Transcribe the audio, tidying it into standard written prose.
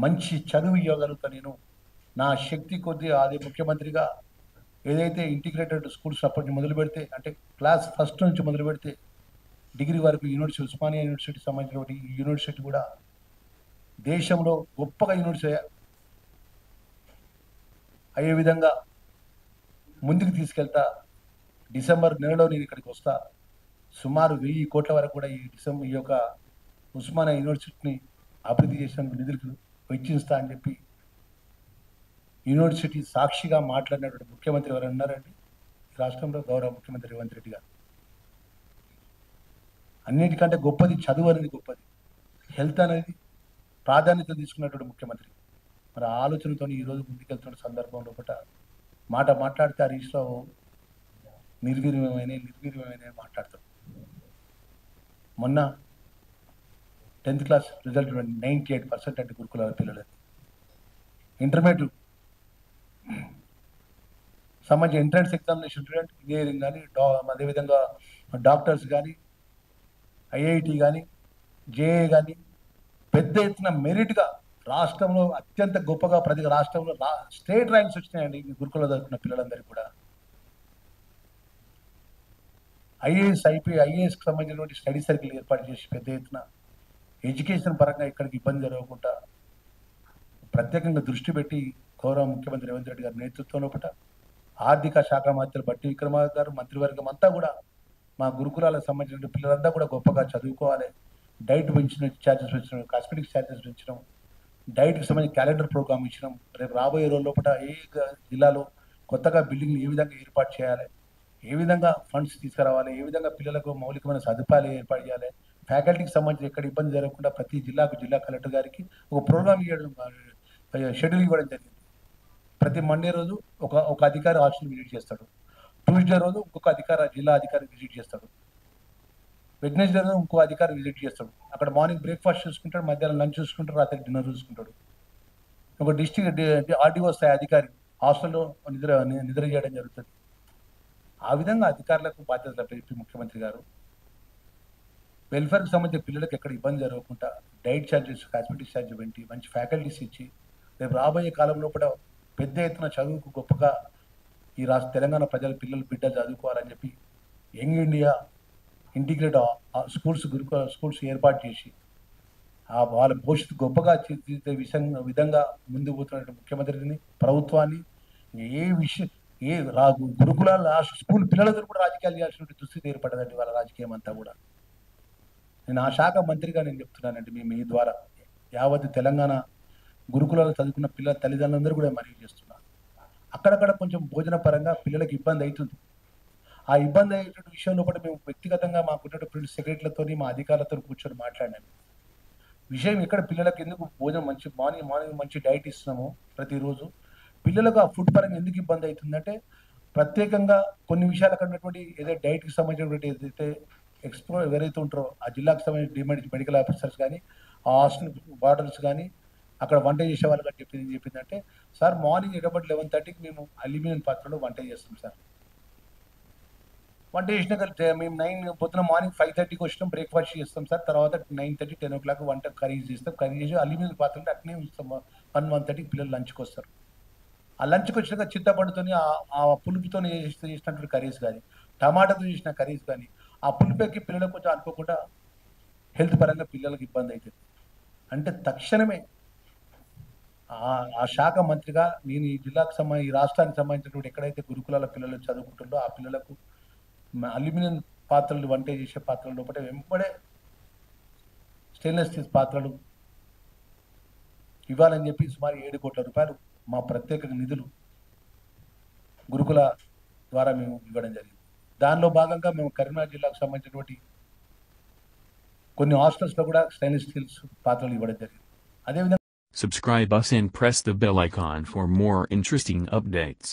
మంచి చదువు ఇవ్వగలుగుతా నేను. నా శక్తి కొద్దీ అది ముఖ్యమంత్రిగా ఏదైతే ఇంటిగ్రేటెడ్ స్కూల్స్ అప్పటి మొదలు పెడితే అంటే క్లాస్ ఫస్ట్ నుంచి మొదలు పెడితే డిగ్రీ వరకు యూనివర్సిటీ ఉస్మానియా యూనివర్సిటీకి సంబంధించినటువంటి ఈ యూనివర్సిటీ కూడా దేశంలో గొప్పగా యూనివర్సిటీ అయ్యే విధంగా ముందుకు తీసుకెళ్తా. డిసెంబర్ నెలలో నేను ఇక్కడికి వస్తా. సుమారు 1000 కోట్ల వరకు కూడా ఈ యొక్క ఉస్మానియా యూనివర్సిటీని అభివృద్ధి చేసిన నిధులకు వెచ్చిస్తా అని చెప్పి యూనివర్సిటీ సాక్షిగా మాట్లాడినటువంటి ముఖ్యమంత్రి ఎవరు అన్నారండి ఈ రాష్ట్రంలో? గౌరవ ముఖ్యమంత్రి రేవంత్ రెడ్డి గారు. అన్నిటికంటే గొప్పది చదువు అనేది గొప్పది, హెల్త్ అనేది ప్రాధాన్యత తీసుకున్నటువంటి ముఖ్యమంత్రి. మరి ఆ ఆలోచనతో ఈరోజు ముందుకెళ్తున్న సందర్భంలో ఒకట మాట్లాడితే హరీష్ రావు నిర్వీర్యమైన మాట్లాడతాడు. మొన్న 10th క్లాస్ రిజల్ట్ 98% అంటే గురుకులాల పిల్లలది. ఇంటర్మీడియట్ సంబంధించి ఎంట్రన్స్ ఎగ్జామినేషన్ స్టూడెంట్ ఇంజనీరింగ్ కానీ అదేవిధంగా డాక్టర్స్ కానీ ఐఐటి కానీ జేఏ కానీ పెద్ద ఎత్తున మెరిట్గా రాష్ట్రంలో అత్యంత గొప్పగా ప్రతి రాష్ట్రంలో స్టేట్ ర్యాంక్స్ వచ్చినాయండి ఈ గురుకుల చదువుకున్న పిల్లలందరికీ కూడా. ఐఏఎస్కి సంబంధించినటువంటి స్టడీ సర్కిల్ ఏర్పాటు చేసి పెద్ద ఎత్తున ఎడ్యుకేషన్ పరంగా ఇక్కడికి ఇబ్బంది జరగకుండా ప్రత్యేకంగా దృష్టి పెట్టి గౌరవ ముఖ్యమంత్రి రేవంత్ రెడ్డి గారి నేతృత్వంలో ఆర్థిక శాఖ మంత్రి బట్టి విక్రమార్క గారు మంత్రివర్గం అంతా కూడా మా గురుకులాలకు సంబంధించిన పిల్లలంతా కూడా గొప్పగా చదువుకోవాలి. డైట్ పెంచిన ఛార్జెస్ పెంచడం, కాస్మెటిక్స్ ఛార్జెస్ పెంచడం, డైట్కి సంబంధించి క్యాలెండర్ ప్రోగ్రామ్ ఇచ్చడం, రేపు రాబోయే రోజుల ఏ జిల్లాలో కొత్తగా బిల్డింగ్లు ఏ విధంగా ఏర్పాటు చేయాలి, ఏ విధంగా ఫండ్స్ తీసుకురావాలి, ఏ విధంగా పిల్లలకు మౌలికమైన సదుపాయాలు ఏర్పాటు చేయాలి, ఫ్యాకల్టీకి సంబంధించి ఎక్కడ ఇబ్బంది జరగకుండా ప్రతి జిల్లాకు జిల్లా కలెక్టర్ గారికి ఒక ప్రోగ్రామ్ ఇవ్వడం, షెడ్యూల్ ఇవ్వడం జరిగింది. ప్రతి మండే రోజు ఒక అధికారి హాస్టల్ విజిట్ చేస్తాడు, ట్యూస్డే రోజు ఇంకొక జిల్లా అధికారి విజిట్ చేస్తాడు, వెడ్నెస్డే రోజు ఇంకో అధికారి విజిట్ చేస్తాడు. అక్కడ మార్నింగ్ బ్రేక్ఫాస్ట్ చూసుకుంటాడు, మధ్యాహ్నం లంచ్ చూసుకుంటాడు, రాత్రి డిన్నర్ చూసుకుంటాడు. ఒక డిస్ట్రిక్ట్ ఆర్డీఓ స్థాయి అధికారి హాస్టల్లో నిద్ర చేయడం జరుగుతుంది. ఆ విధంగా అధికారులకు బాధ్యతలు చెప్పి ముఖ్యమంత్రి గారు వెల్ఫేర్కి సంబంధించిన పిల్లలకు ఎక్కడ ఇబ్బంది జరగకుండా డైట్ ఛార్జెస్, కాస్మెటిక్స్ ఛార్జ్ పెట్టి మంచి ఫ్యాకల్టీస్ ఇచ్చి రేపు రాబోయే కాలంలో కూడా పెద్ద ఎత్తున చదువుకు గొప్పగా ఈ తెలంగాణ ప్రజల పిల్లలు బిడ్డలు చదువుకోవాలని చెప్పి యంగ్ ఇండియా ఇంటిగ్రేట్ స్కూల్స్ ఏర్పాటు చేసి వాళ్ళ భవిష్యత్తు గొప్పగా తీర్చిదిద్దే విధంగా ముందుకు పోతున్నటువంటి ముఖ్యమంత్రిని, ప్రభుత్వాన్ని గురుకులాల స్కూల్ పిల్లలతో కూడా రాజకీయాలు చేయాల్సిన దుస్థితి ఏర్పడదండి వాళ్ళ రాజకీయం అంతా కూడా. నేను ఆ శాఖ మంత్రిగా నేను చెప్తున్నానండి మీ ద్వారా యావత్ తెలంగాణ గురుకులాలు చదువుకున్న పిల్లల తల్లిదండ్రులందరూ కూడా మనవి చేస్తున్నారు. అక్కడక్కడ కొంచెం భోజన పరంగా పిల్లలకి ఇబ్బంది అవుతుంది. ఆ ఇబ్బంది అయ్యేటువంటి విషయంలో కూడా మేము వ్యక్తిగతంగా మాకున్నటువంటి సెక్రటరీలతో మా అధికారులతో కూర్చొని మాట్లాడినాము. విషయం ఇక్కడ పిల్లలకు ఎందుకు భోజనం మార్నింగ్ మంచి డైట్ ఇస్తున్నాము ప్రతిరోజు, పిల్లలకు ఆ ఫుడ్ పరంగా ఎందుకు ఇబ్బంది అవుతుందంటే ప్రత్యేకంగా కొన్ని విషయాలు అక్కడ ఉన్నటువంటి ఏదైతే డైట్కి సంబంధించినటువంటి ఏదైతే ఎవరైతే ఉంటారో ఆ జిల్లాకు సంబంధించిన మెడికల్ ఆఫీసర్స్ కానీ, ఆ హాస్టల్ వార్డర్స్ కానీ, అక్కడ వంట చేసే వాళ్ళు కానీ చెప్పిందంటే సార్ మార్నింగ్ ఎటువంటి 11:30కి మేము అల్యూమినియం పాత్రలో వంట చేస్తాం సార్. వంట చేసినాక మేము పొద్దున మార్నింగ్ 5:30కి వచ్చినాం, బ్రేక్ఫాస్ట్ చేస్తాం సార్. తర్వాత 9:30, 10 o'clock వంట కర్రీ చేస్తాం. కర్రీ చేసి అల్యూమినియం పాత్రలో అట్నే ఉంచుతాం. 1:30కి పిల్లలు లంచ్కి వస్తారు. ఆ లంచ్కి వచ్చినాక చింతపండుతో ఆ పులుపుతో చేసినటువంటి కర్రీస్ కానీ, టమాటాతో చేసిన కర్రీస్ కానీ, ఆ పులుపుకి పిల్లలకు కొంచెం అనుకోకుండా హెల్త్ పరంగా పిల్లలకు ఇబ్బంది అవుతుంది. అంటే తక్షణమే ఆ శాఖ మంత్రిగా నేను ఈ రాష్ట్రానికి సంబంధించినటువంటి ఎక్కడైతే గురుకులాల పిల్లలు చదువుకుంటుందో ఆ పిల్లలకు అల్యూమినియం పాత్రలు వంట చేసే పాత్రల లోపల వెంబడే స్టెయిన్లెస్ స్టీల్ పాత్రలు ఇవ్వాలని చెప్పి సుమారు 7 కోట్ల రూపాయలు మా ప్రత్యేక నిధులు గురుకుల ద్వారా మేము ఇవ్వడం జరిగింది. దానిలో భాగంగా మేము కరీంనగర్ జిల్లాకు సంబంధించినటువంటి కొన్ని హాస్టల్స్లో కూడా స్టెయిన్లెస్ స్టీల్స్ పాత్రలు ఇవ్వడం జరిగింది. అదేవిధంగా Subscribe us and press the bell icon for more interesting updates.